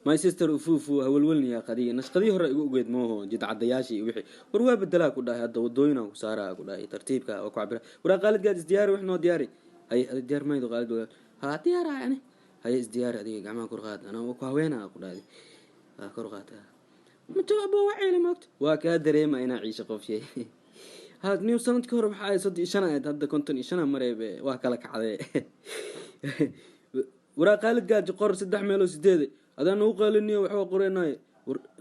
my sister ufufu hawlwalni ya qadiya nashqadii hore igu ogeed mooho jid cadayaashii wixii war waa bedela ku dhahay hadda wadooyina ku saaraa ku dhahay tartiibka oo ku cabira war qaalid gaad isdiyaar wax noo diyaari hay diyaar maydo qaalid ha diyaar yani hay isdiyaar adiga gacmaha kor qaad ana ku haweena ku dhahay kor qaata ma jawaabo waciina moogta waa ka dareema ina ciisho qof shay هاد نيو سنت كهرب حاي صدق شنا هذا كنتن شنا مريب وهكذا كعده ورا قالت قاعد قر 6 ميلو 8 هذا نو قال نيو وحو قريناي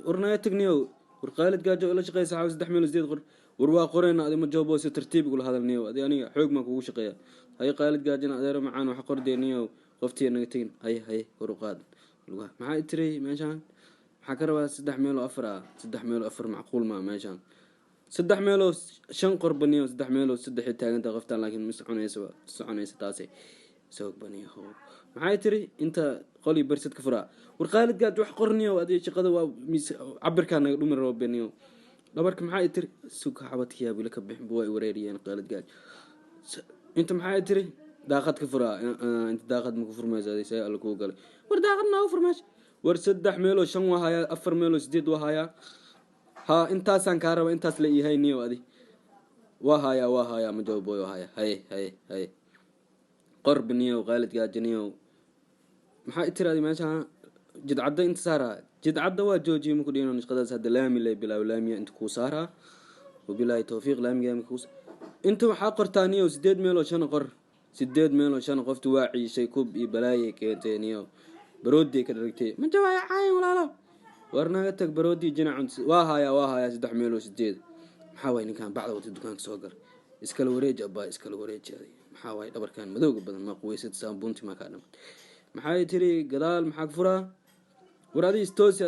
ورنايتك نيو ورقالت قاعد ولا شقي ساعه 6 ميلو 8 قر وروا قرينا هذا ما جاوبو سي ترتيب يقول هذا نيو هذه اني خوق ما كوغو شقيا هي قالت قاعد انا ادير معان وح قردي نيو قفتي نغتين هي ورقاد ما تري ماشان waxa ka rabaa 3 meel oo 4 3 meel oo 4 macquul ma meeshan 3 meel oo 5 qorbaniyo 3 meel oo 3 taaganta qoftaan laakiin ma soconaysa taasi soo baniyo maxay tiri inta qoli barsad ka furaa war qaalid gaad wax qorniyo adii shaqada waa cabirka naga dhumir roobaniyo dhabarka maxay tiri suuqa xabadkiya bila ka bixin buu ay wareeriyeen qaalid gaad inta maxay tiri daaqad ka furaa inta daaqad ma ku furmaysaa say alla ku galay war daaqad ma u furmash war 3 meel oo 5 wahaya 4 meel oo 8 wahaya ha intaasaan ka raba intaas la iihay niyo adi wahaya ma jawabo wahaya hay qorbniyo qaalid gaajniyo maxaa tiraadi meesha jidcada inta saara jidcada waa joojiye ma ku dhino shaqadaas hada laami lay bilaa laamiya inta ku saara wabillahi tawfiiq laamiga ma ku inta waxa qortaaniyo 8 meel oo 5 qor 8 meel oo 5 qoftu waa ciishay kub iyo balaaye keenteniyo برودي كدركتي ما جوا عاين ولا لا ورنا تك برودي جنا عند وهايا 6 ميل و8 محاوي إن كان بعض وقت الدكان سوقر إسكال وريج أبا إسكال وريج هذه محاوي دبر كان مذوق بدل ما قوي 6 سام بونتي ما كان محاوي تري قدال محاك فرا ورادي استوسي